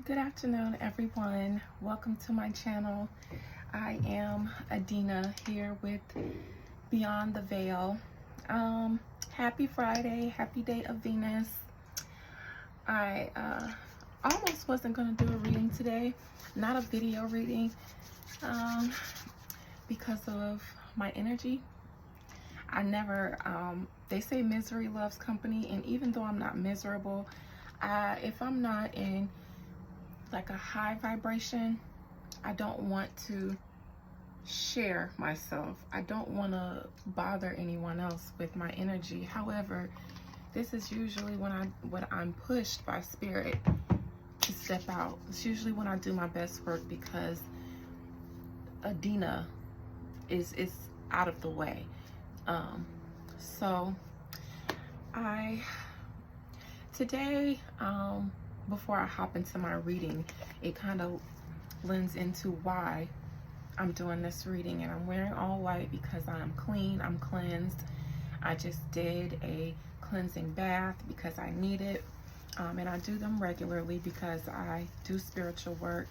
Good afternoon, everyone. Welcome to my channel. I am Adina here with Beyond the Veil. Happy Friday, happy day of Venus. I almost wasn't going to do a reading today, not a video reading, because of my energy. They say misery loves company, and even though I'm not miserable, if I'm not in like a high vibration, I don't want to share myself. I don't want to bother anyone else with my energy. However, this is usually when I'm pushed by spirit to step out. It's usually when I do my best work because Adina is out of the way. So today, before I hop into my reading, it kind of lends into why I'm doing this reading. And I'm wearing all white because I'm clean, I'm cleansed. I just did a cleansing bath because I need it. And I do them regularly because I do spiritual work,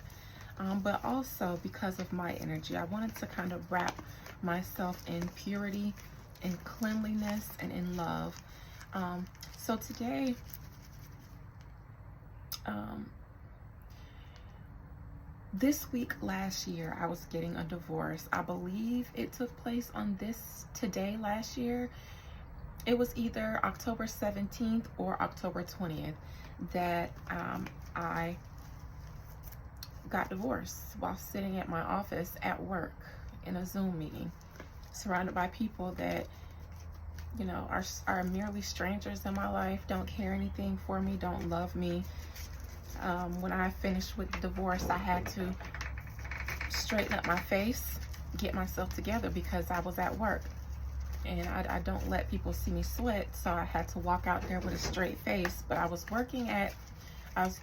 but also because of my energy. I wanted to kind of wrap myself in purity, in cleanliness, and in love. So today, this week last year, I was getting a divorce. I believe it took place on today last year. It was either October 17th or October 20th that I got divorced while sitting at my office at work in a Zoom meeting, surrounded by people that, you know, are merely strangers in my life, don't care anything for me, don't love me. When I finished with the divorce, I had to straighten up my face, get myself together because I was at work. And I don't let people see me sweat, so I had to walk out there with a straight face. But I was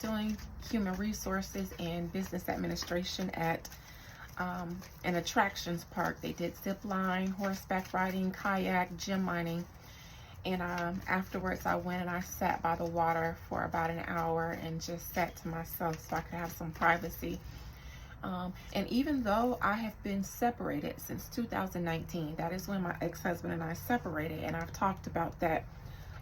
doing human resources and business administration at an attractions park. They did zip line, horseback riding, kayak, gym mining. And afterwards, I went and I sat by the water for about an hour and just sat to myself so I could have some privacy. And even though I have been separated since 2019, that is when my ex-husband and I separated, and I've talked about that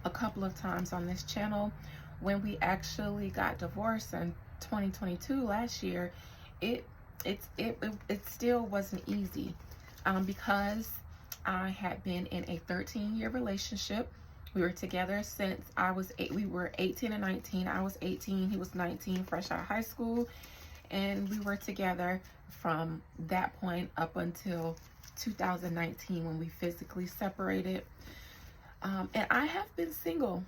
a couple of times on this channel. When we actually got divorced in 2022 last year, it still wasn't easy, because I had been in a 13-year relationship. We were together since we were 18 and 19. I was 18, he was 19, fresh out of high school. And we were together from that point up until 2019 when we physically separated. And I have been single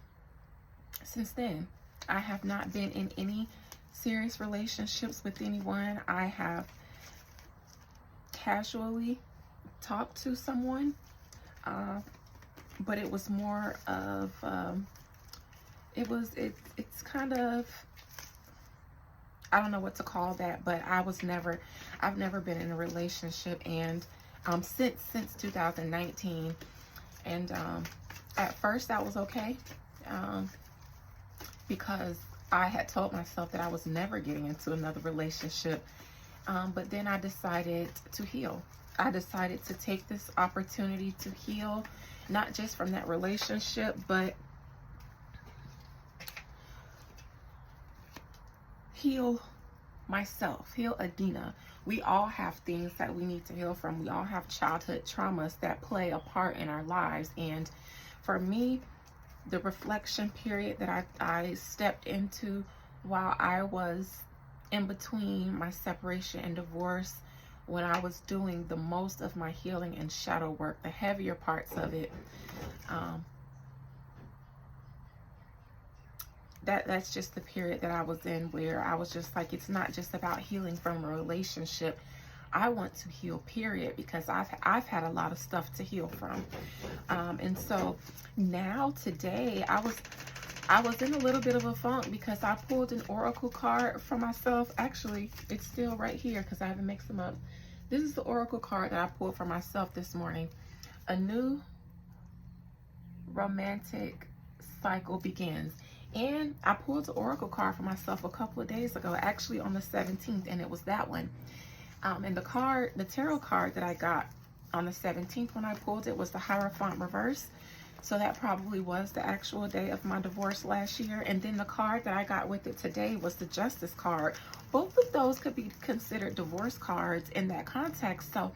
since then. I have not been in any serious relationships with anyone. I have casually talked to someone, but it was more of, it's kind of, I don't know what to call that, but I've never been in a relationship, and since 2019. And at first that was okay, because I had told myself that I was never getting into another relationship. But then I decided to heal. I decided to take this opportunity to heal, not just from that relationship, but heal myself, heal Adina. We all have things that we need to heal from. We all have childhood traumas that play a part in our lives. And for me, the reflection period that I stepped into while I was in between my separation and divorce, when I was doing the most of my healing and shadow work, the heavier parts of it, that's just the period that I was in, where I was just like, it's not just about healing from a relationship. I want to heal, period, because I've had a lot of stuff to heal from. And so now today I was in a little bit of a funk because I pulled an oracle card for myself. Actually, it's still right here because I haven't mixed them up. This is the oracle card that I pulled for myself this morning. A new romantic cycle begins. And I pulled the oracle card for myself a couple of days ago, actually on the 17th, and it was that one. And the tarot card that I got on the 17th when I pulled it was the Hierophant reverse. So that probably was the actual day of my divorce last year. And then the card that I got with it today was the Justice card. Both of those could be considered divorce cards in that context. So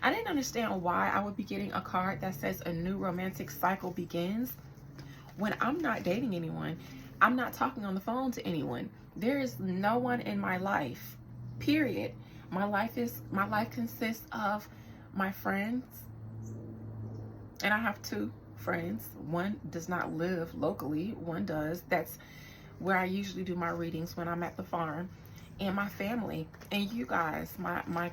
I didn't understand why I would be getting a card that says a new romantic cycle begins when I'm not dating anyone. I'm not talking on the phone to anyone. There is no one in my life, period. My life consists of my friends, and I have two friends. One does not live locally, one does. That's where I usually do my readings when I'm at the farm. And my family, and you guys, my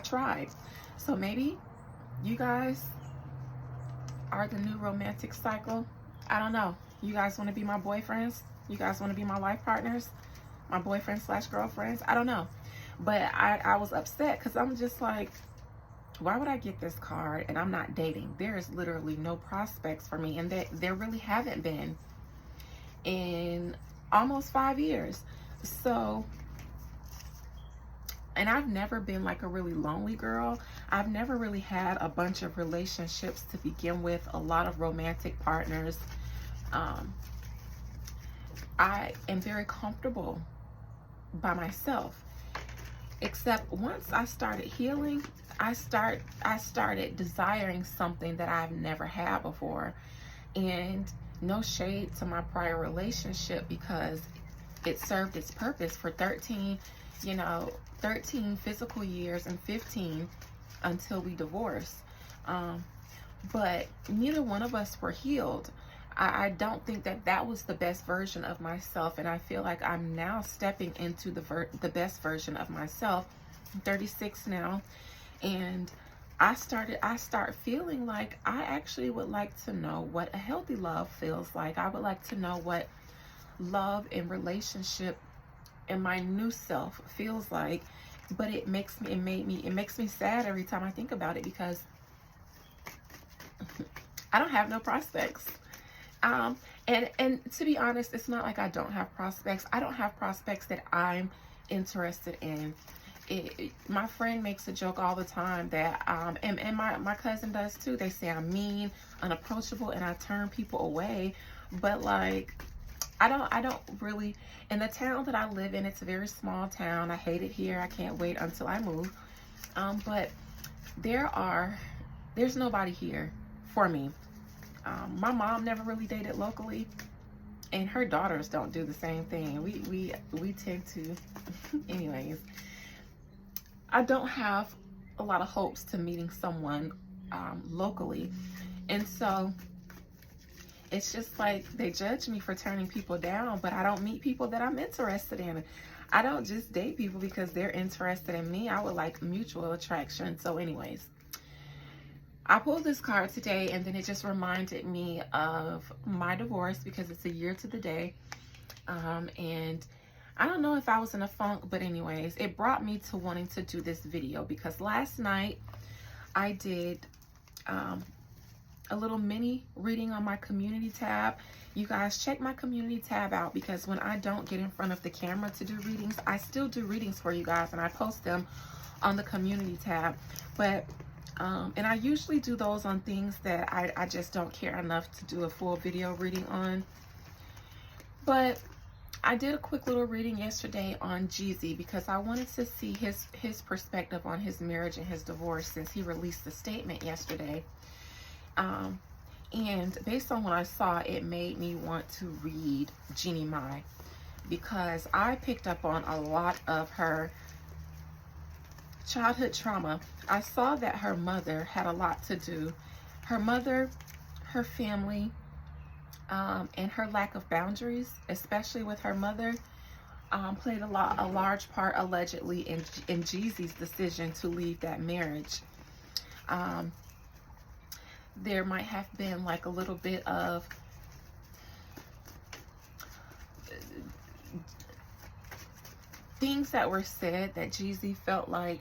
tribe. So maybe you guys are the new romantic cycle. I don't know. You guys want to be my boyfriends? You guys want to be my life partners? My boyfriends/girlfriends? I don't know. But I was upset because I'm just like, why would I get this card and I'm not dating? There is literally no prospects for me, and there really haven't been in almost 5 years. So, and I've never been like a really lonely girl. I've never really had a bunch of relationships to begin with, a lot of romantic partners. I am very comfortable by myself. Except once I started healing, I started desiring something that I've never had before. And no shade to my prior relationship, because it served its purpose for 13 physical years and 15 until we divorced. But neither one of us were healed. I don't think that was the best version of myself, and I feel like I'm now stepping into the best version of myself. I'm 36 now, and I start feeling like I actually would like to know what a healthy love feels like. I would like to know what love and relationship and my new self feels like. But it makes me sad every time I think about it, because I don't have no prospects. And to be honest, it's not like I don't have prospects. I don't have prospects that I'm interested in. My friend makes a joke all the time that, and my cousin does too. They say I'm mean, unapproachable, and I turn people away. But like, I don't really, in the town that I live in, it's a very small town. I hate it here. I can't wait until I move. But there's nobody here for me. My mom never really dated locally, and her daughters don't do the same thing. We tend to, anyways. I don't have a lot of hopes to meeting someone locally, and so it's just like they judge me for turning people down. But I don't meet people that I'm interested in. I don't just date people because they're interested in me. I would like mutual attraction. So anyways, I pulled this card today, and then it just reminded me of my divorce, because it's a year to the day. And I don't know if I was in a funk, but anyways, it brought me to wanting to do this video, because last night I did a little mini reading on my community tab. You guys, check my community tab out, because when I don't get in front of the camera to do readings, I still do readings for you guys, and I post them on the community tab. But and I usually do those on things that I just don't care enough to do a full video reading on. But I did a quick little reading yesterday on Jeezy, because I wanted to see his perspective on his marriage and his divorce, since he released a statement yesterday. And based on what I saw, it made me want to read Jeannie Mai, because I picked up on a lot of her childhood trauma. I saw that her mother had a lot to do. Her mother, her family, and her lack of boundaries, especially with her mother, played a large part, allegedly, in Jeezy's decision to leave that marriage. There might have been like a little bit of things that were said that Jeezy felt like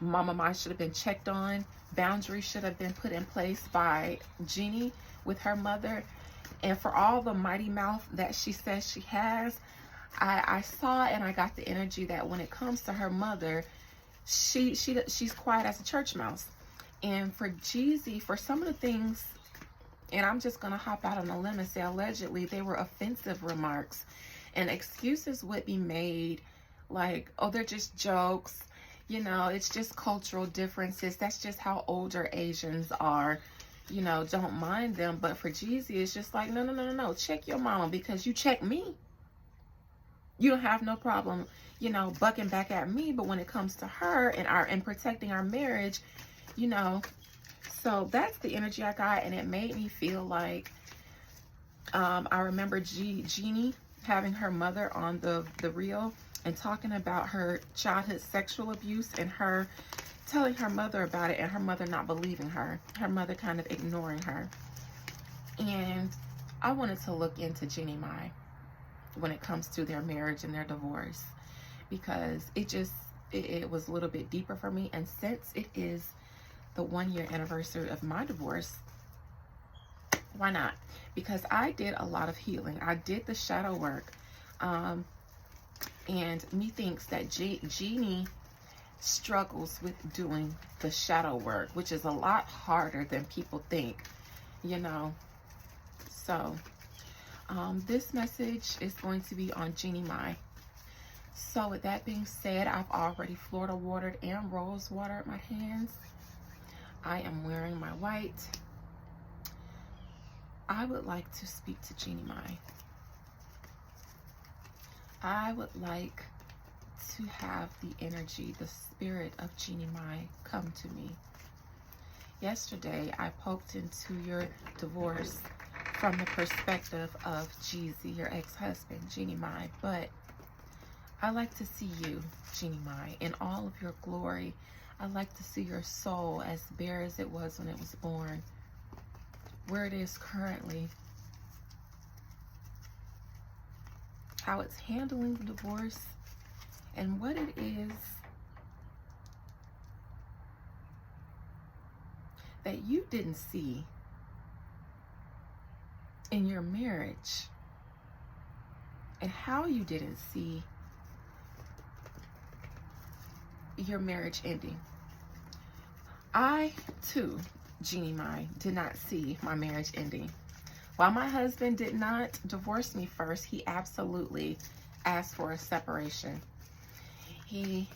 Mama Mai should have been checked on. Boundaries should have been put in place by Jeannie with her mother. And for all the mighty mouth that she says she has, I saw and I got the energy that when it comes to her mother, she's quiet as a church mouse. And for Jeezy, for some of the things, and I'm just gonna hop out on a limb and say allegedly they were offensive remarks, and excuses would be made like, oh, they're just jokes, you know, it's just cultural differences, that's just how older Asians are, you know, don't mind them. But for Jeezy, it's just like, no, check your mama, because you check me, you don't have no problem, you know, bucking back at me. But when it comes to her and protecting our marriage, you know. So that's the energy I got, and it made me feel like I remember Jeannie having her mother on the reel and talking about her childhood sexual abuse, and her telling her mother about it and her mother not believing her, her mother kind of ignoring her. And I wanted to look into Jeannie Mai when it comes to their marriage and their divorce, because it was a little bit deeper for me. And since it is the 1-year anniversary of my divorce, why not? Because I did a lot of healing. I did the shadow work. And methinks that Jeannie struggles with doing the shadow work, which is a lot harder than people think, you know. So this message is going to be on Jeannie Mai. So with that being said, I've already Florida watered and rose watered my hands. I am wearing my white. I would like to speak to Jeannie Mai. I would like to have the energy, the spirit of Jeannie Mai come to me. Yesterday, I poked into your divorce from the perspective of Jeezy, your ex-husband, Jeannie Mai. But I like to see you, Jeannie Mai, in all of your glory. I like to see your soul as bare as it was when it was born, where it is currently, how it's handling the divorce, and what it is that you didn't see in your marriage, and how you didn't see your marriage ending. I, too, Jeannie Mai, did not see my marriage ending. While my husband did not divorce me first, he absolutely asked for a separation. He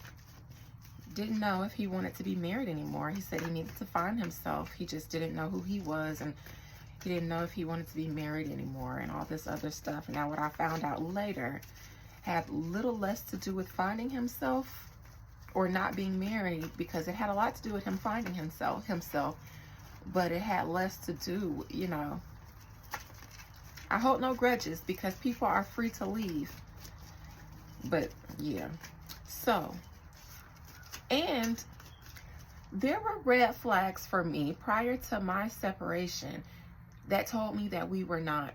didn't know if he wanted to be married anymore. He said he needed to find himself. He just didn't know who he was, and he didn't know if he wanted to be married anymore, and all this other stuff. Now, what I found out later had little less to do with finding himself or not being married, because it had a lot to do with him finding himself, but it had less to do, you know. I hold no grudges, because people are free to leave. But yeah. So, and there were red flags for me prior to my separation that told me that we were not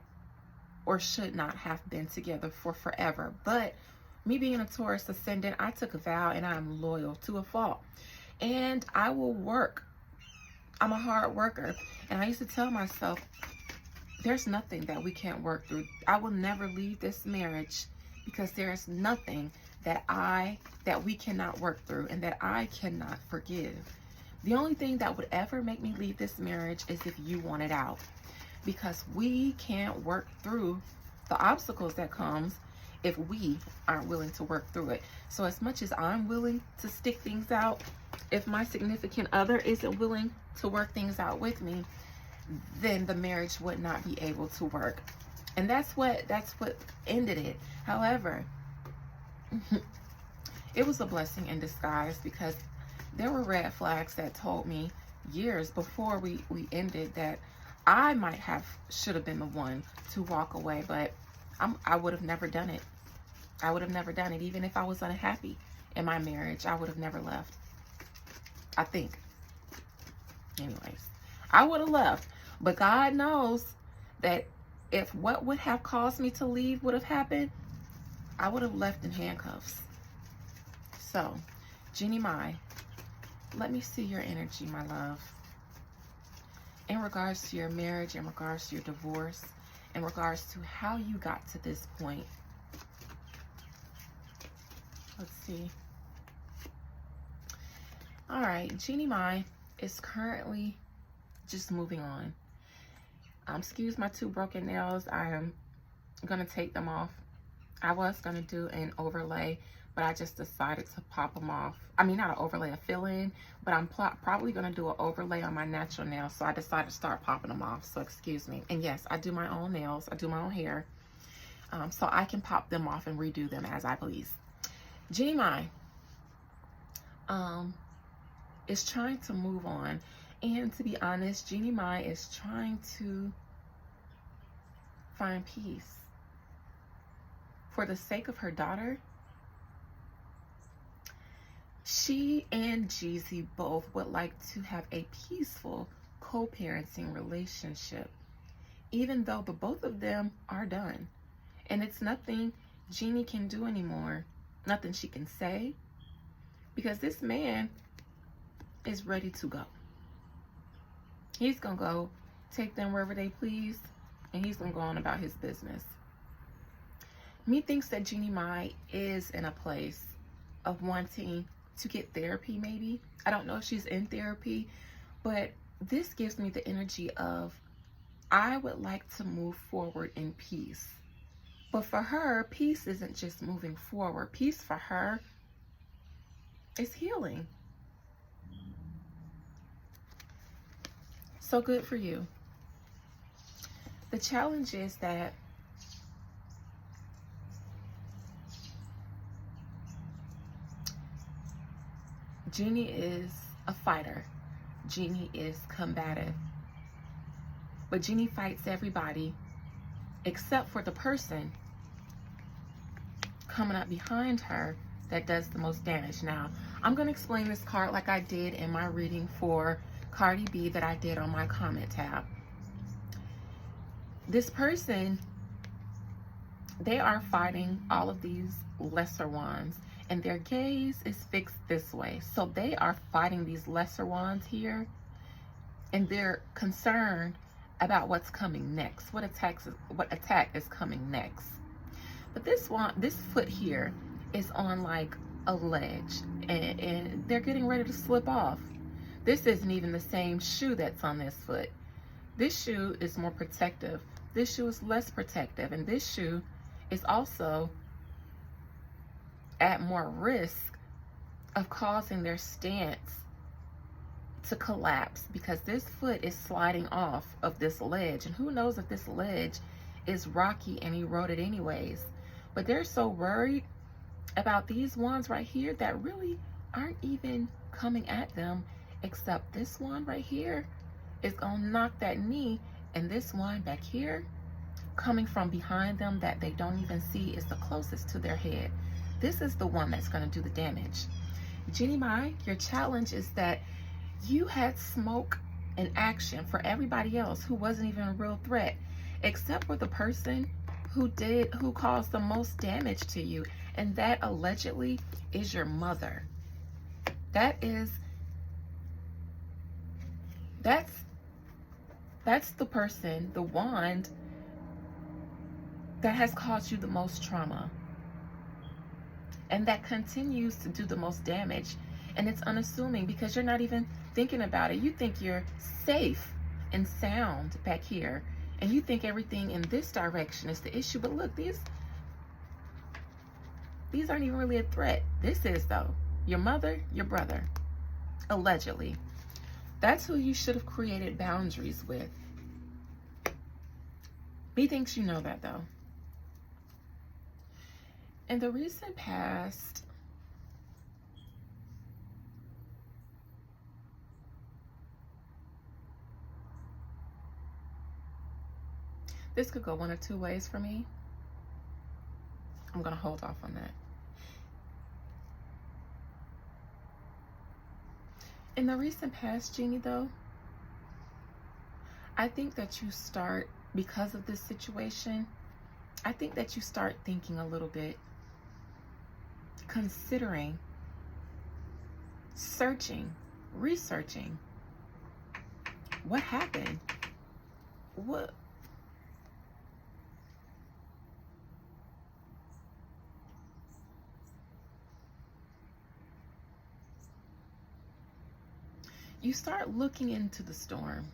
or should not have been together for forever. But me being a Taurus ascendant, I took a vow, and I'm loyal to a fault. And I will work. I'm a hard worker. And I used to tell myself, there's nothing that we can't work through. I will never leave this marriage, because there's nothing that we cannot work through and that I cannot forgive. The only thing that would ever make me leave this marriage is if you want it out, because we can't work through the obstacles that comes if we aren't willing to work through it. So as much as I'm willing to stick things out, if my significant other isn't willing to work things out with me, then the marriage would not be able to work. And that's what ended it. However, it was a blessing in disguise, because there were red flags that told me years before we ended that I should have been the one to walk away, but I would have never done it. I would have never done it. Even if I was unhappy in my marriage, I would have never left. I think. Anyways, I would have left. But God knows that if what would have caused me to leave would have happened, I would have left in handcuffs. So, Jeannie Mai, let me see your energy, my love, in regards to your marriage, in regards to your divorce, in regards to how you got to this point. Let's see. All right, Jeannie Mai is currently just moving on. Excuse my two broken nails. I am gonna take them off. I was gonna do an overlay, but I just decided to pop them off. I mean, not an overlay, a fill-in, but I'm probably gonna do an overlay on my natural nails, so I decided to start popping them off, so excuse me. And yes, I do my own nails, I do my own hair, so I can pop them off and redo them as I please. Jeannie Mai is trying to move on, and to be honest, Jeannie Mai is trying to find peace. For the sake of her daughter, she and Jeezy both would like to have a peaceful co-parenting relationship, even though the both of them are done. And it's nothing Jeannie can do anymore, nothing she can say, because this man is ready to go. He's gonna go take them wherever they please, and he's gonna go on about his business. Me thinks that Jeannie Mai is in a place of wanting to get therapy, maybe. I don't know if she's in therapy, but this gives me the energy of, I would like to move forward in peace. But for her, peace isn't just moving forward. Peace for her is healing. So good for you. The challenge is that Jeannie is a fighter. Jeannie is combative. But Jeannie fights everybody except for the person coming up behind her that does the most damage. Now, I'm going to explain this card like I did in my reading for Cardi B that I did on my comment tab. This person, they are fighting all of these lesser ones, and their gaze is fixed this way. So they are fighting these lesser ones here, and they're concerned about what's coming next, what attack is coming next. But this foot here is on like a ledge, and they're getting ready to slip off. This isn't even the same shoe that's on this foot. This shoe is more protective. This shoe is less protective, and this shoe is also at more risk of causing their stance to collapse, because this foot is sliding off of this ledge, and who knows if this ledge is rocky and eroded anyways. But they're so worried about these ones right here that really aren't even coming at them, except this one right here is gonna knock that knee, and this one back here coming from behind them that they don't even see is the closest to their head. This is the one that's going to do the damage. Jeannie Mai, your challenge is that you had smoke and action for everybody else who wasn't even a real threat, except for the person who caused the most damage to you, and that allegedly is your mother. That's the person, the wand that has caused you the most trauma, and that continues to do the most damage. And it's unassuming because you're not even thinking about it. You think you're safe and sound back here, and you think everything in this direction is the issue. But look, these aren't even really a threat. This is, though. Your mother, your brother, allegedly. That's who you should have created boundaries with. Methinks you know that, though. In the recent past, this could go one of two ways for me. I'm going to hold off on that. In the recent past, Jeannie, though, I think that you start, because of this situation, I think that you start thinking a little bit, considering, searching, researching. What happened? you start looking into the storm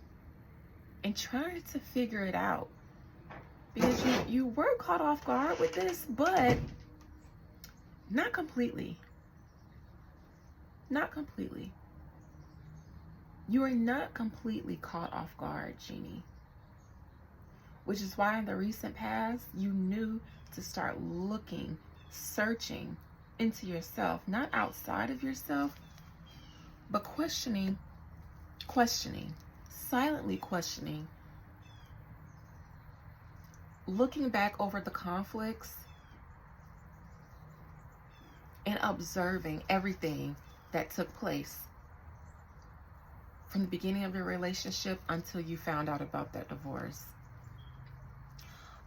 and trying to figure it out, because you were caught off guard with this, but not completely. Not completely. You are not completely caught off guard, Jeannie. Which is why in the recent past, you knew to start looking, searching into yourself, not outside of yourself, but questioning, silently questioning, looking back over the conflicts and observing everything that took place from the beginning of your relationship until you found out about that divorce.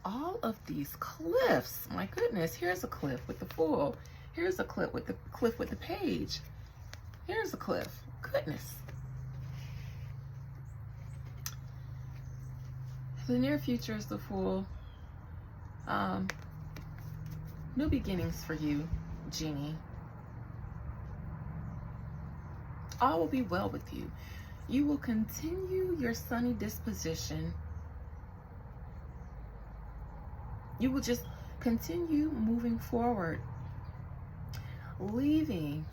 All of these cliffs, my goodness, here's a cliff with the Fool. Here's a cliff with the Page. Here's a cliff. Goodness. The near future is the Fool. New beginnings for you, Jeannie. All will be well with you. You will continue your sunny disposition. You will just continue moving forward, leaving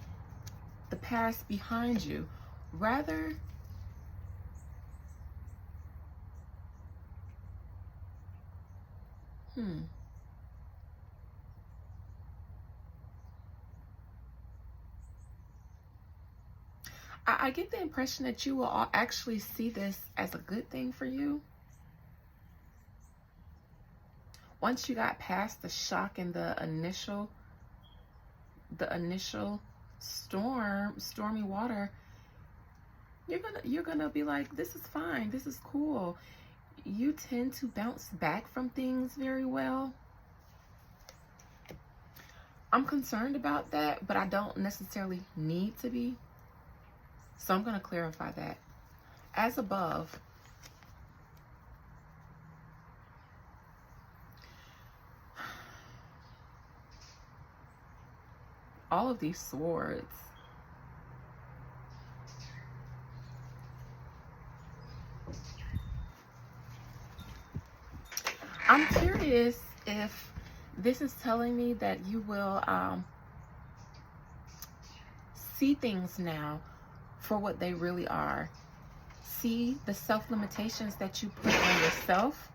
the past behind you. Rather, I get the impression that you will actually see this as a good thing for you. Once you got past the shock and the initial stormy water, you're gonna be like, this is fine, this is cool. You tend to bounce back from things very well. I'm concerned about that, but I don't necessarily need to be. So I'm gonna clarify that. As above, all of these swords. I'm curious if this is telling me that you will see things now for what they really are. See the self-limitations that you put on yourself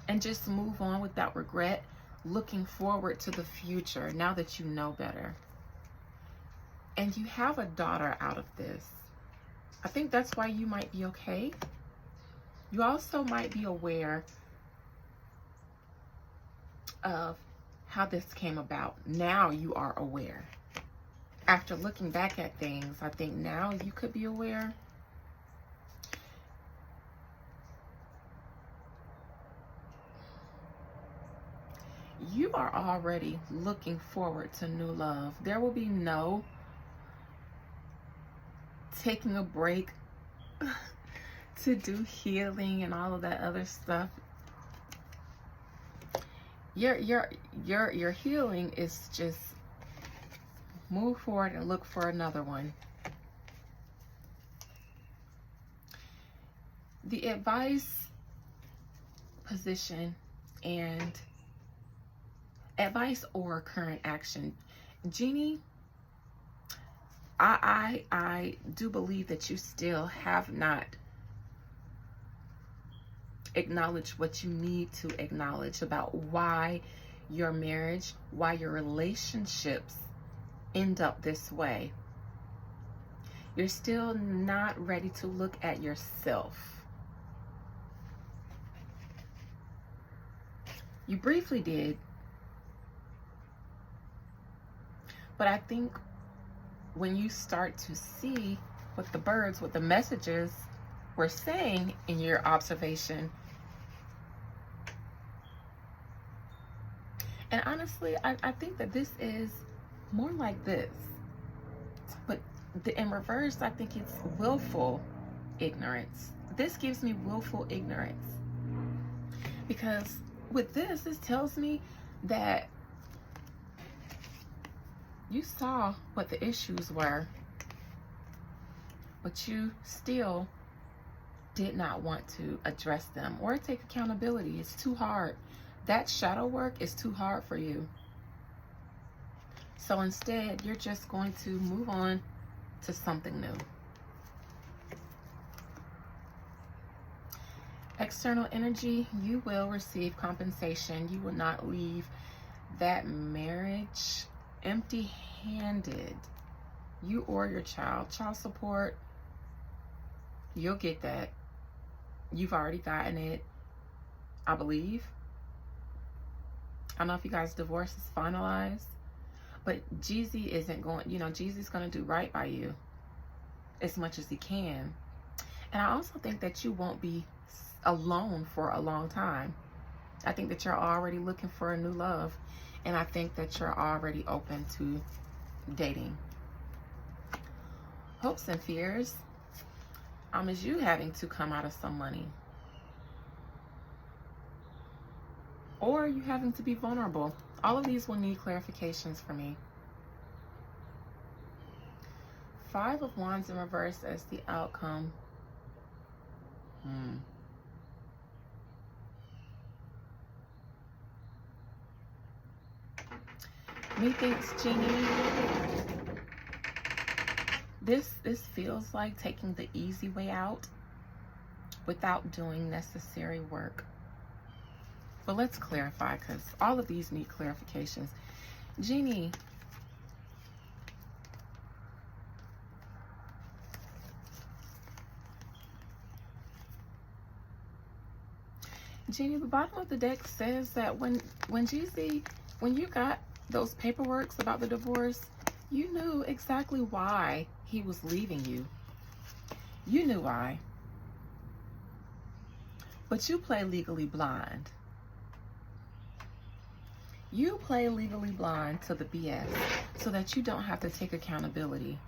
and just move on without regret, looking forward to the future now that you know better. And you have a daughter out of this. I think that's why you might be okay. You also might be aware of how this came about. Now you are aware. After looking back at things, I think now you could be aware. You are already looking forward to new love. There will be no taking a break to do healing and all of that other stuff. Your healing is just move forward and look for another one. The advice position and advice or current action. Jeannie, I do believe that you still have not acknowledged what you need to acknowledge about why your marriage, why your relationships end up this way. You're still not ready to look at yourself. You briefly did, but I think when you start to see what the birds, what the messages were saying in your observation, and honestly, I think that this is more like this, but in reverse, I think it's willful ignorance. This gives me willful ignorance, because with this tells me that you saw what the issues were but you still did not want to address them or take accountability. It's too hard. That shadow work is too hard for you. So instead, you're just going to move on to something new. External energy, you will receive compensation. You will not leave that marriage empty-handed. You or your child. Child support, you'll get that. You've already gotten it, I believe. I don't know if you guys' divorce is finalized, but Jeezy isn't going, Jeezy's going to do right by you as much as he can. And I also think that you won't be alone for a long time. I think that you're already looking for a new love, and I think that you're already open to dating. Hopes and fears, is you having to come out of some money, or you having to be vulnerable. All of these will need clarifications for me. 5 of Wands in reverse as the outcome. Methinks, Jeannie, this feels like taking the easy way out without doing necessary work. But let's clarify, because all of these need clarifications. Jeannie, the bottom of the deck says that when you got those paperworks about the divorce, you knew exactly why he was leaving you. You knew why. But you play legally blind. You play legally blind to the BS so that you don't have to take accountability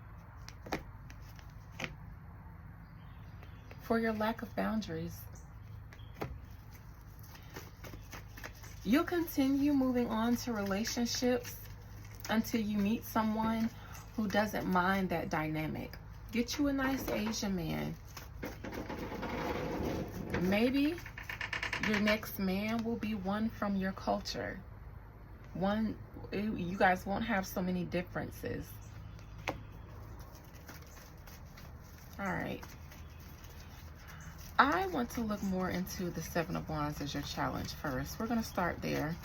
for your lack of boundaries. You'll continue moving on to relationships until you meet someone who doesn't mind that dynamic. Get you a nice Asian man. Maybe your next man will be one from your culture. You guys won't have so many differences. All right. I want to look more into the 7 of Wands as your challenge first. We're going to start there.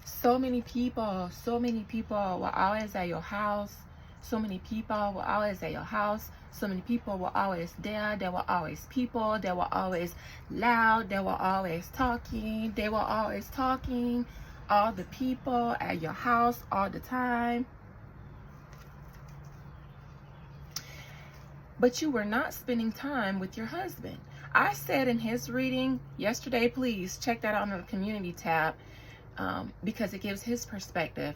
So many people will always at your house. So many people will always at your house. So many people were always there. There were always people. They were always loud. They were always talking. They were always talking. All the people at your house all the time. But you were not spending time with your husband. I said in his reading yesterday, please check that out on the community tab, because it gives his perspective.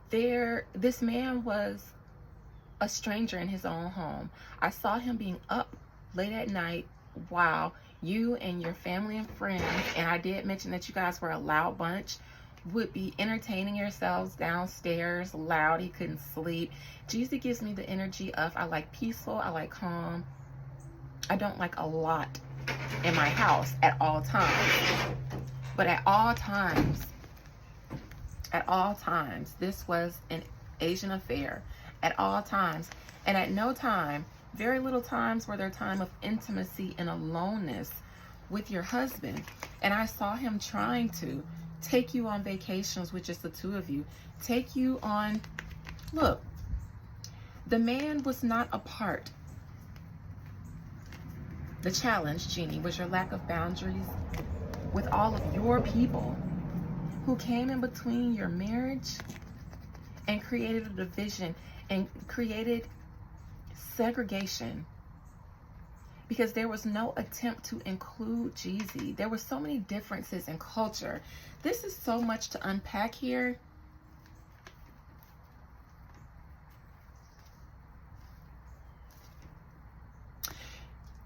This man was a stranger in his own home. I saw him being up late at night while you and your family and friends, and I did mention that you guys were a loud bunch, would be entertaining yourselves downstairs loud. He couldn't sleep. Jeezy gives me the energy of, I like peaceful, I like calm. I don't like a lot in my house at all times. But at all times, this was an Asian affair. At all times. And at no time, very little times were there time of intimacy and aloneness with your husband. And I saw him trying to take you on vacations with just the two of you. Take you on, look, the man was not a part. The challenge, Jeannie, was your lack of boundaries with all of your people who came in between your marriage and created a division and created segregation, because there was no attempt to include Jeezy. There were so many differences in culture. This is so much to unpack here.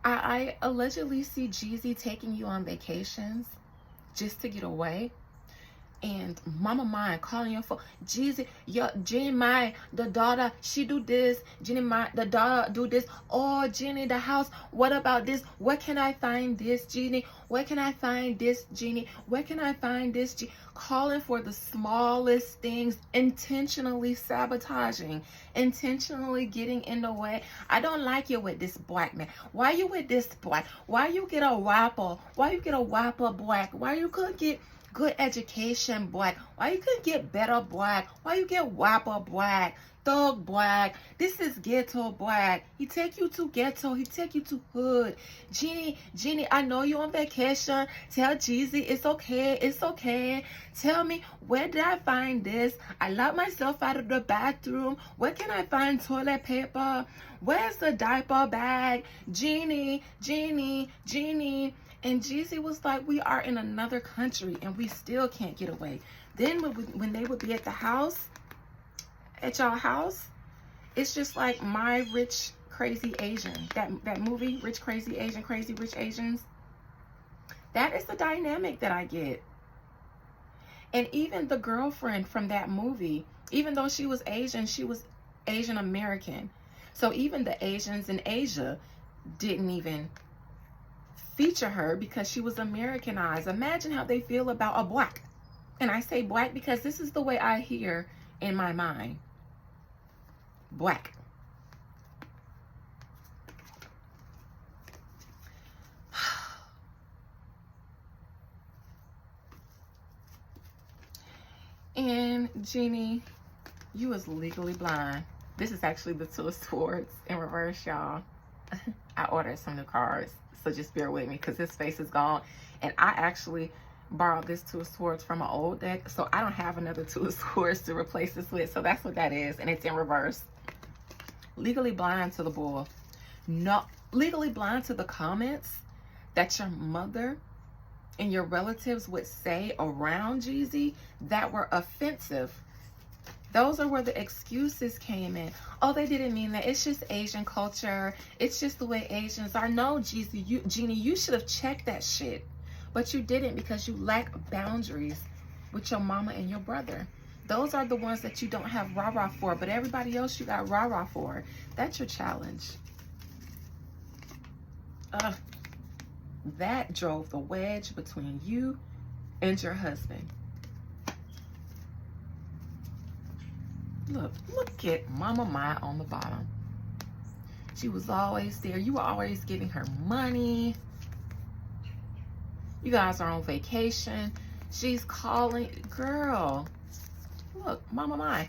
I allegedly see Jeezy taking you on vacations just to get away. and Mama Mai calling your phone. Jeezy, your Jeannie Mai, the daughter, she do this. Jeannie Mai, the daughter do this. Oh, Jeannie, the house, what about this? Where can I find this, Jeannie? Where can I find this, Jeannie? Where can I find this, Jeannie? Calling for the smallest things, intentionally sabotaging, intentionally getting in the way. I don't like you with this black man. Why you with this boy? Why you get a rapper? Why you get a rapper black? Why you could get good education black? Why you couldn't get better black? Why you get whopper black, thug black? This is ghetto black. He take you to ghetto. He take you to hood. Jeannie, I know you on vacation. Tell Jeezy it's okay. It's okay. Tell me, where did I find this? I locked myself out of the bathroom. Where can I find toilet paper? Where's the diaper bag? Jeannie. And Jeezy was like, we are in another country and we still can't get away. Then when they would be at the house, at y'all house, it's just like My Rich Crazy Asian. That movie, Rich Crazy Asian, Crazy Rich Asians. That is the dynamic that I get. And even the girlfriend from that movie, even though she was Asian American. So even the Asians in Asia didn't even feature her because she was Americanized. Imagine how they feel about a black. And I say black because this is the way I hear in my mind. Black. And Jeannie, you was legally blind. This is actually the Two of Swords in reverse, y'all. I ordered some new cards, so just bear with me because this face is gone. And I actually borrowed this Two of Swords from an old deck, so I don't have another Two of Swords to replace this with. So that's what that is, and it's in reverse. Legally blind to the bull. No, legally blind to the comments that your mother and your relatives would say around Jeezy that were offensive. Those are where the excuses came in. Oh, they didn't mean that. It's just Asian culture. It's just the way Asians are. No, Jeezy, Jeannie, you should have checked that shit. But you didn't because you lack boundaries with your mama and your brother. Those are the ones that you don't have rah-rah for. But everybody else you got rah-rah for. That's your challenge. That drove the wedge between you and your husband. Look at Mama Mai on the bottom. She was always there. You were always giving her money. You guys are on vacation. She's calling. Girl, look, Mama Mai.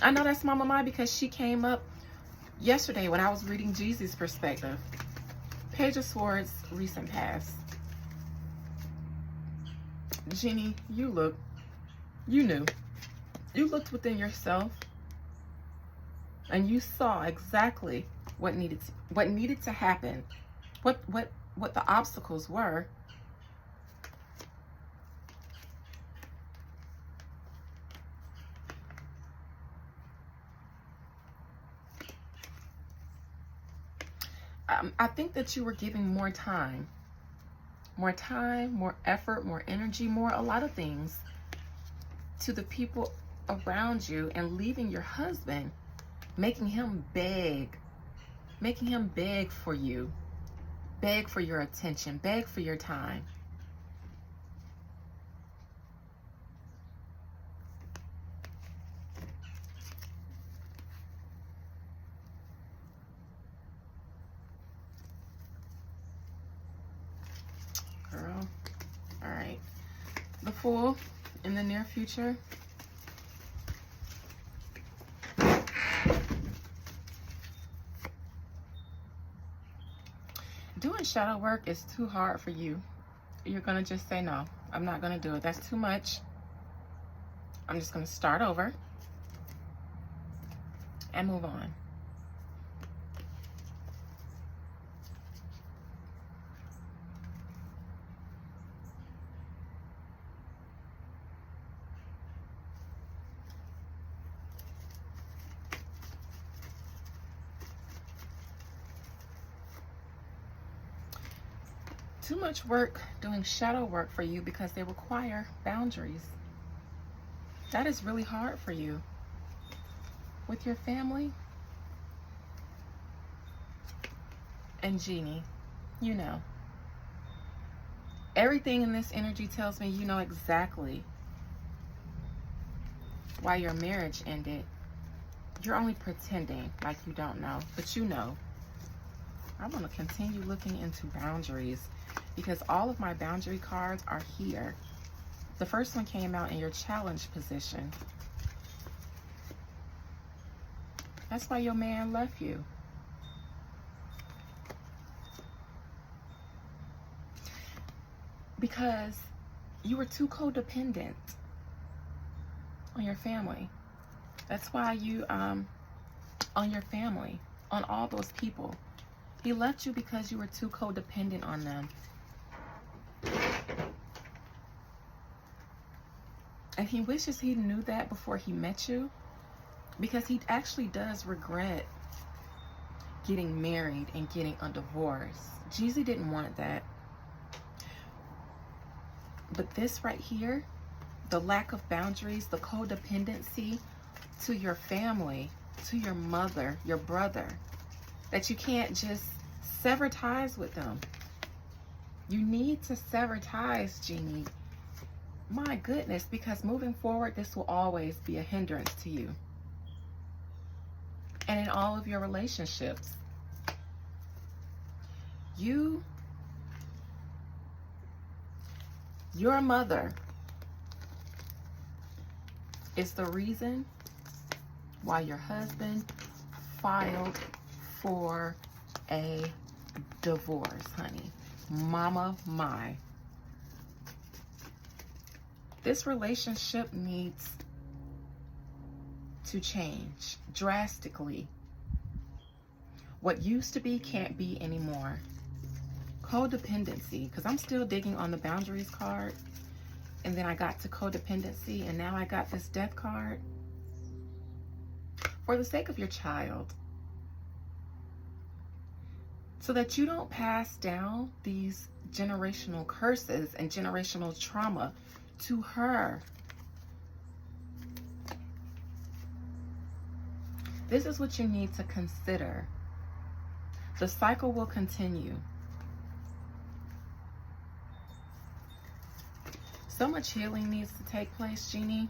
I know that's Mama Mai because she came up yesterday when I was reading Jeezy's perspective. Page of Swords, recent past. Jeannie, you knew. You looked within yourself and you saw exactly what needed to happen, what the obstacles were. I think that you were giving more time, more effort, more energy, a lot of things to the people around you and leaving your husband, making him beg for you, beg for your attention, beg for your time. Girl, all right. The Fool in the near future. Doing shadow work is too hard for you. You're gonna just say, no, I'm not gonna do it. That's too much. I'm just gonna start over and move on. Too much work doing shadow work for you because they require boundaries. That is really hard for you. With your family. And Jeannie, you know. Everything in this energy tells me you know exactly why your marriage ended. You're only pretending like you don't know, but you know. I want to continue looking into boundaries because all of my boundary cards are here. The first one came out in your challenge position. That's why your man left you. Because you were too codependent on your family. That's why you, on your family, on all those people. He left you because you were too codependent on them. And he wishes he knew that before he met you, because he actually does regret getting married and getting a divorce. Jeezy didn't want that. But this right here, the lack of boundaries, the codependency to your family, to your mother, your brother, that you can't just sever ties with them. You need to sever ties, Jeannie. My goodness, because moving forward, this will always be a hindrance to you. And in all of your relationships. Your mother is the reason why your husband filed for a divorce, honey. Mama Mai. This relationship needs to change drastically. What used to be can't be anymore. Codependency, because I'm still digging on the boundaries card, and then I got to codependency, and now I got this death card. For the sake of your child, so that you don't pass down these generational curses and generational trauma to her. This is what you need to consider. The cycle will continue. So much healing needs to take place, Jeannie.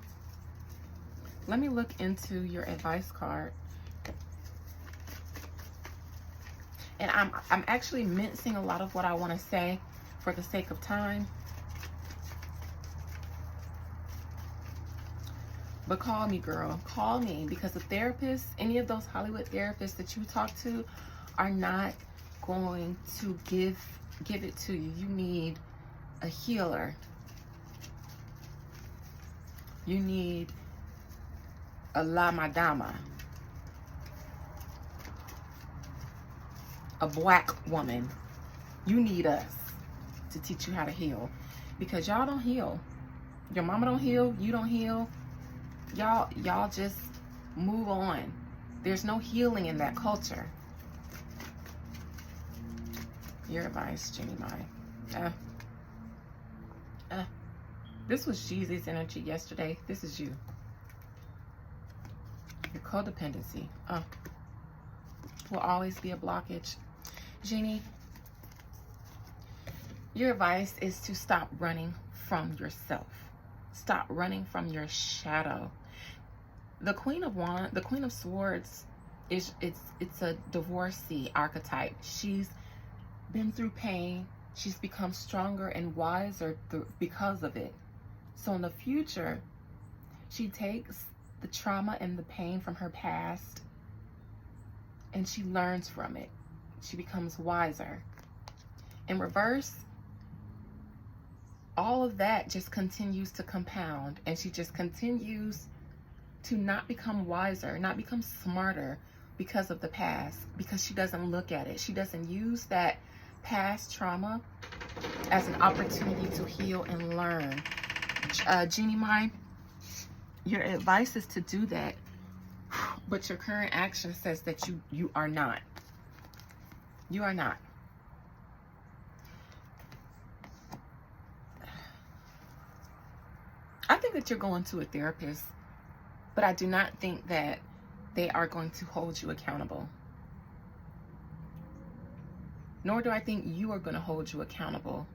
Let me look into your advice card. And I'm actually mincing a lot of what I want to say for the sake of time. But call me, girl. Call me, because the therapists, any of those Hollywood therapists that you talk to, are not going to give it to you. You need a healer. You need a la madama, a black woman. You need us to teach you how to heal, because y'all don't heal. Your mama don't heal. You don't heal. Y'all just move on. There's no healing in that culture. Your advice, Jeannie Mai. This was Jeezy's energy yesterday. This is you. Your codependency will always be a blockage. Jeannie, your advice is to stop running from yourself. Stop running from your shadow. The Queen of Swords it's a divorcee archetype. She's been through pain. She's become stronger and wiser because of it. So in the future, she takes the trauma and the pain from her past and she learns from it. She becomes wiser. In reverse, all of that just continues to compound, and she just continues to not become wiser, not become smarter because of the past, because she doesn't look at it. She doesn't use that past trauma as an opportunity to heal and learn. Jeannie Mai, your advice is to do that, but your current action says that you are not. You are not. think that you're going to a therapist, but I do not think that they are going to hold you accountable. Nor do I think you are going to hold you accountable.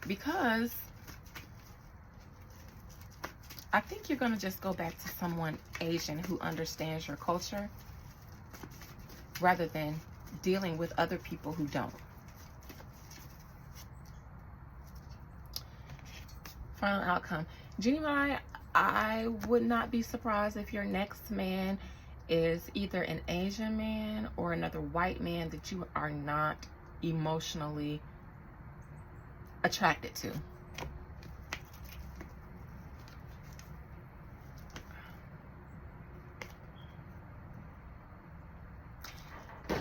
Because I think you're going to just go back to someone Asian who understands your culture rather than dealing with other people who don't. Final outcome. Jeannie Mai, I would not be surprised if your next man is either an Asian man or another white man that you are not emotionally attracted to.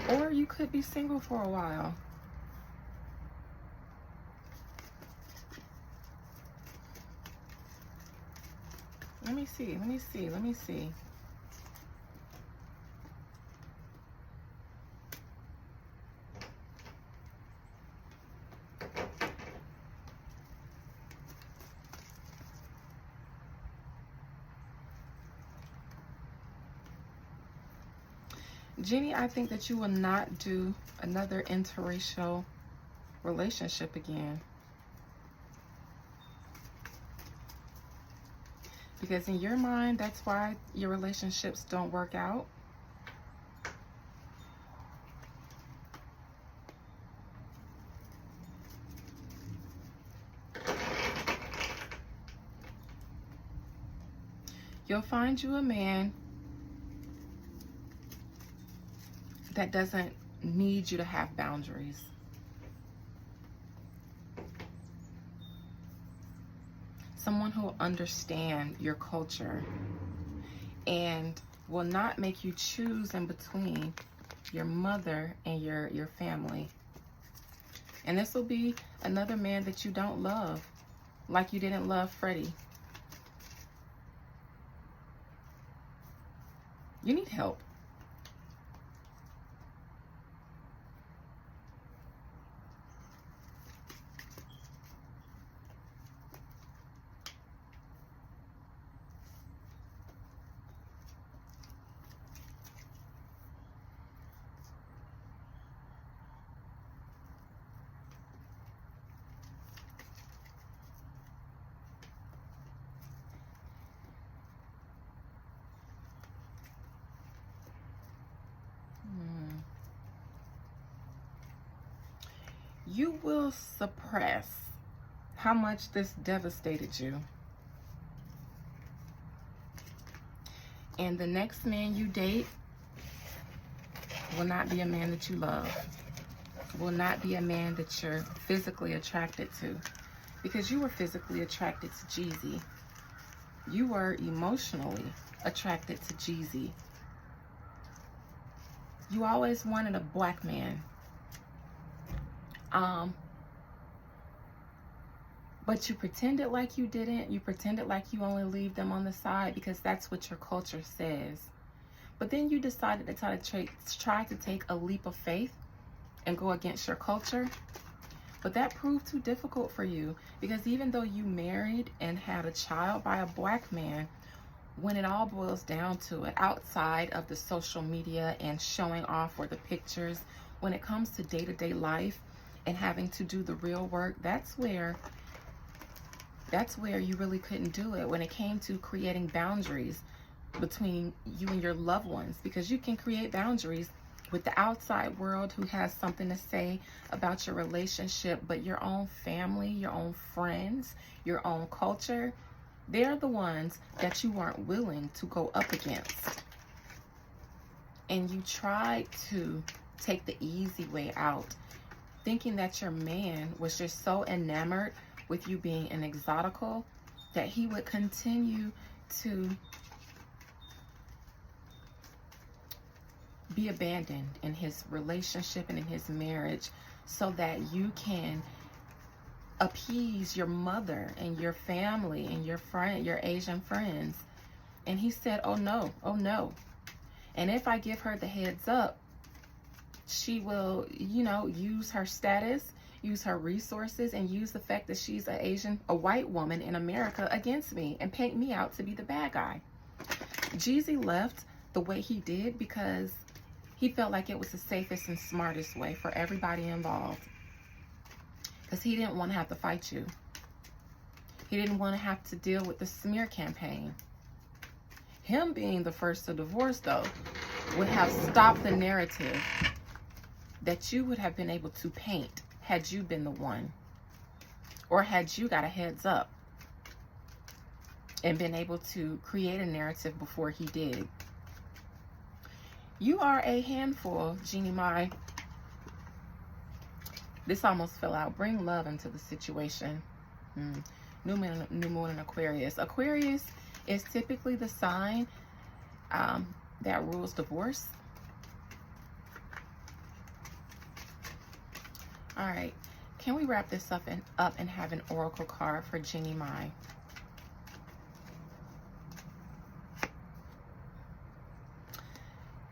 Or you could be single for a while. Let me see. Jeannie, I think that you will not do another interracial relationship again. Because in your mind, that's why your relationships don't work out. You'll find you a man that doesn't need you to have boundaries. Someone who will understand your culture and will not make you choose in between your mother and your family. And this will be another man that you don't love, like you didn't love Freddie. You need help. You will suppress how much this devastated you. And the next man you date will not be a man that you love. Will not be a man that you're physically attracted to. Because you were physically attracted to Jeezy. You were emotionally attracted to Jeezy. You always wanted a black man. But you pretended like you didn't. You pretended like you only leave them on the side because that's what your culture says. But then you decided to try to take a leap of faith and go against your culture. But that proved too difficult for you because even though you married and had a child by a black man, when it all boils down to it, outside of the social media and showing off or the pictures, when it comes to day-to-day life and having to do the real work, that's where you really couldn't do it. When it came to creating boundaries between you and your loved ones, because you can create boundaries with the outside world who has something to say about your relationship, but your own family, your own friends, your own culture, they're the ones that you weren't willing to go up against. And you tried to take the easy way out, thinking that your man was just so enamored with you being an exotical that he would continue to be abandoned in his relationship and in his marriage so that you can appease your mother and your family and your Asian friends. And he said, oh no, and if I give her the heads up, she will, use her status, use her resources, and use the fact that she's a white woman in America against me and paint me out to be the bad guy. Jeezy left the way he did because he felt like it was the safest and smartest way for everybody involved. Because he didn't want to have to fight you. He didn't want to have to deal with the smear campaign. Him being the first to divorce, though, would have stopped the narrative that you would have been able to paint had you been the one, or had you got a heads up and been able to create a narrative before he did. You are a handful, Jeannie Mai. This almost fell out. Bring love into the situation. New moon in Aquarius. Aquarius is typically the sign that rules divorce. All right, can we wrap this up and have an oracle card for Jeannie Mai?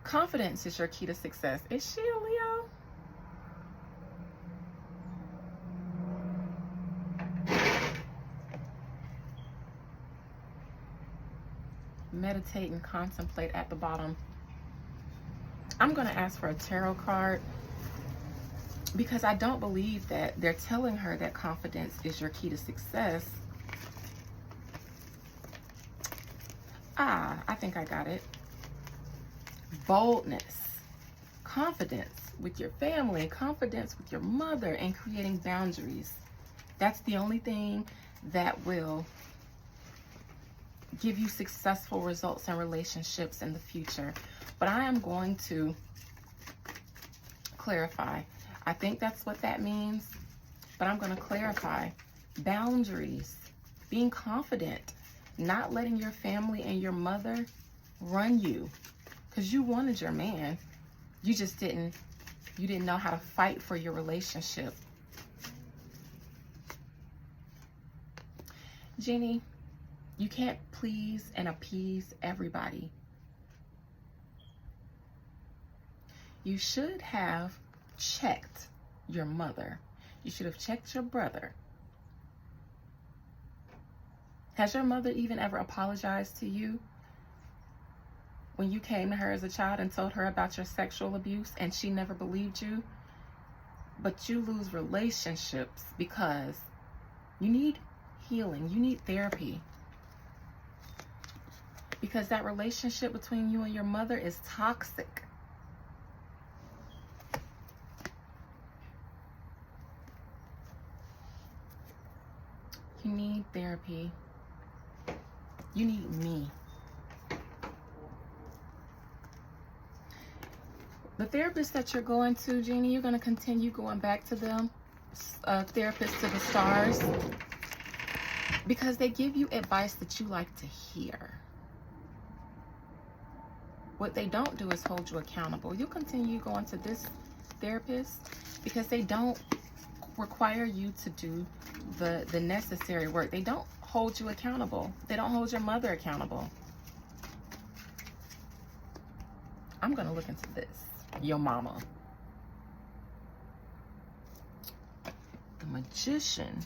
Confidence is your key to success. Is she a Leo? Meditate and contemplate at the bottom. I'm going to ask for a tarot card because I don't believe that they're telling her that confidence is your key to success. I think I got it. Boldness, confidence with your family, confidence with your mother, and creating boundaries. That's the only thing that will give you successful results in relationships in the future. But I am going to clarify. I think that's what that means, but I'm going to clarify. Boundaries, being confident, not letting your family and your mother run you, because you wanted your man. You just didn't know how to fight for your relationship. Jeannie, you can't please and appease everybody. You should have checked your mother. You should have checked your brother. Has your mother even ever apologized to you when you came to her as a child and told her about your sexual abuse and she never believed you? But you lose relationships because you need healing. You need therapy. Because that relationship between you and your mother is toxic. You need therapy. You need me. The therapist that you're going to, Jeannie, you're going to continue going back to them, therapist to the stars, because they give you advice that you like to hear. What they don't do is hold you accountable. You'll continue going to this therapist because they don't require you to do the necessary work. They don't hold you accountable. They don't hold your mother accountable. I'm going to look into this. Your mama. The Magician.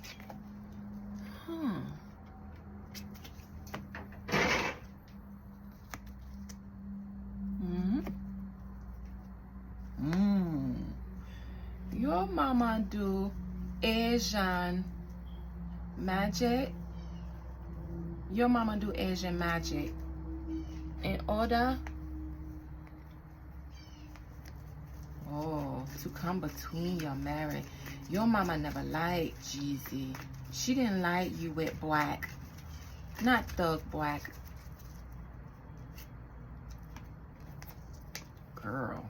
Your mama do Asian magic. Your mama do Asian magic in order to come between your marriage. Your mama never liked Jeezy. She didn't like you with black, not thug black. Girl,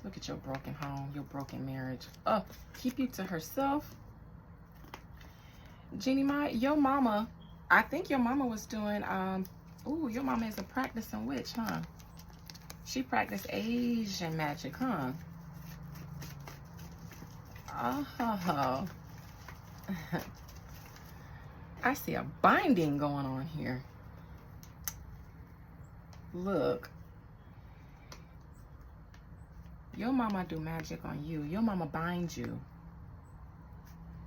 look at your broken home, your broken marriage. Oh, keep you to herself. Jeannie Mai, your mama, I think your mama was doing, your mama is a practicing witch, huh? She practiced Asian magic, huh? Oh. I see a binding going on here. Look. Your mama do magic on you. Your mama binds you.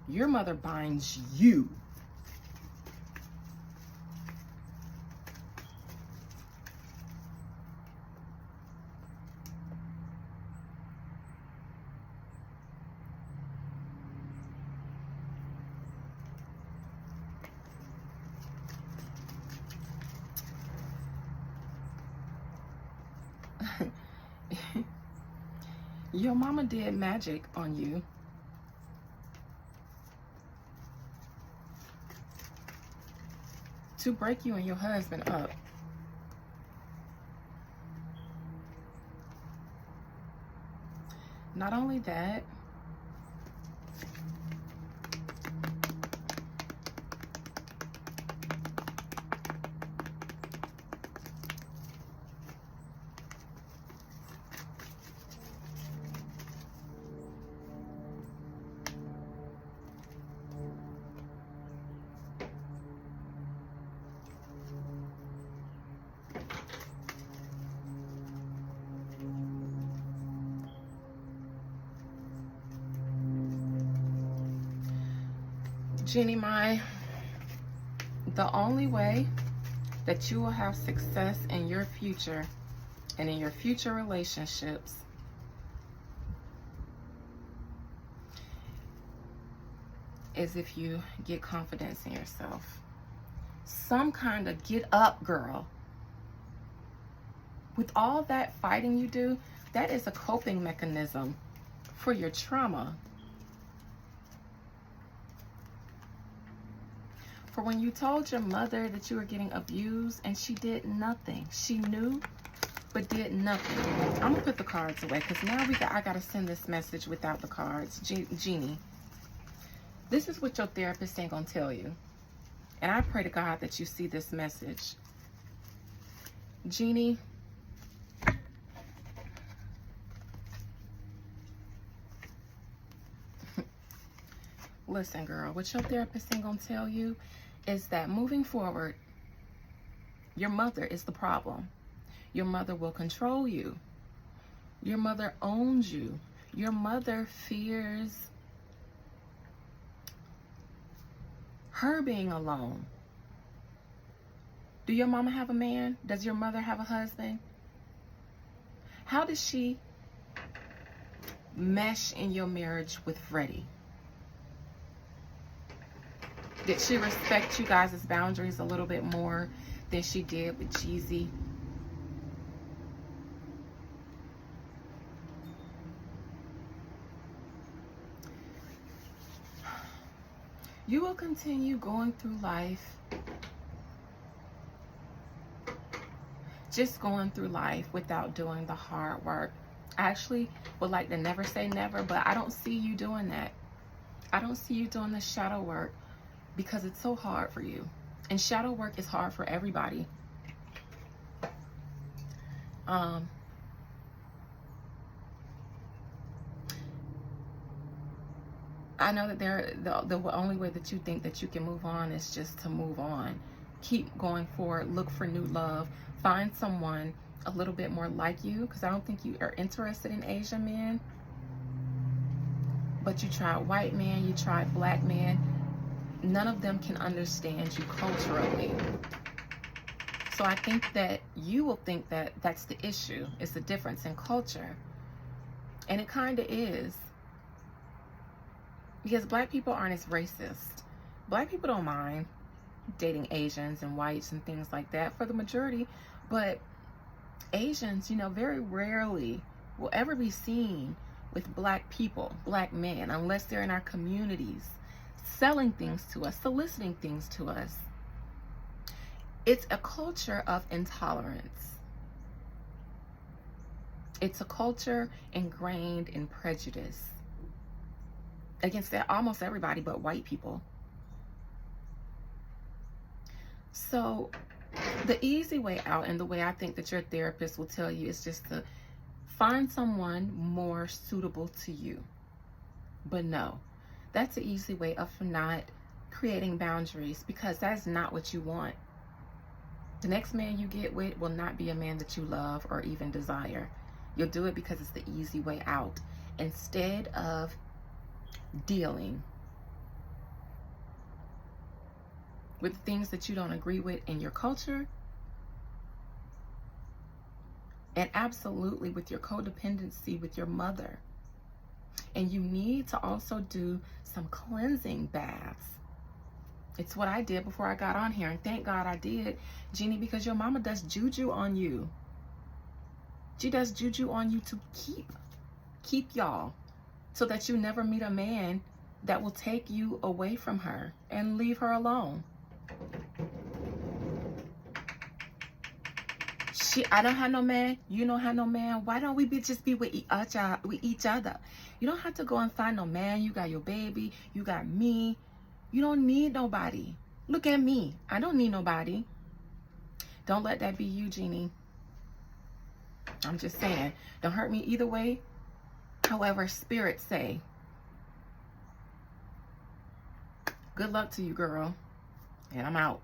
Your mother binds you. Your mama did magic on you. To break you and your husband up. Not only that, Jeannie Mai, the only way that you will have success in your future and in your future relationships is if you get confidence in yourself. Some kind of get up, girl. With all that fighting you do, that is a coping mechanism for your trauma. For when you told your mother that you were getting abused and she did nothing. She knew, but did nothing. I'm gonna put the cards away because now I gotta send this message without the cards. Jeannie, this is what your therapist ain't gonna tell you. And I pray to God that you see this message. Jeannie, listen, girl, what your therapist ain't gonna tell you is that moving forward, your mother is the problem. Your mother will control you. Your mother owns you. Your mother fears her being alone. Do your mama have a man? Does your mother have a husband? How does she mesh in your marriage with Freddie? Did she respect you guys' boundaries a little bit more than she did with Jeezy? You will continue going through life, just going through life without doing the hard work. I actually would like to never say never, but I don't see you doing that. I don't see you doing the shadow work because it's so hard for you. And shadow work is hard for everybody. I know that the only way that you think that you can move on is just to move on. Keep going forward. Look for new love. Find someone a little bit more like you, because I don't think you are interested in Asian men. But you tried white men, you tried black men. None of them can understand you culturally. So I think that you will think that that's the issue. It's the difference in culture. And it kind of is. Because black people aren't as racist. Black people don't mind dating Asians and whites and things like that for the majority. But Asians, you know, very rarely will ever be seen with black people, black men, unless they're in our communities, selling things to us, soliciting things to us. It's a culture of intolerance. It's a culture ingrained in prejudice against almost everybody but white people. So the easy way out, and the way I think that your therapist will tell you, is just to find someone more suitable to you. But no, that's the easy way of not creating boundaries, because that's not what you want. The next man you get with will not be a man that you love or even desire. You'll do it because it's the easy way out, instead of dealing with things that you don't agree with in your culture, and absolutely with your codependency with your mother. And you need to also do some cleansing baths. It's what I did before I got on here, and thank God I did, Jeannie, because your mama does juju on you. She does juju on you to keep y'all, so that you never meet a man that will take you away from her and leave her alone. I don't have no man, you don't have no man. Why don't we just be with each other? You don't have to go and find no man. You got your baby, you got me. You don't need nobody. Look at me. I don't need nobody. Don't let that be you, Jeannie. I'm just saying, don't hurt me either way. However, spirits say. Good luck to you, girl. And I'm out.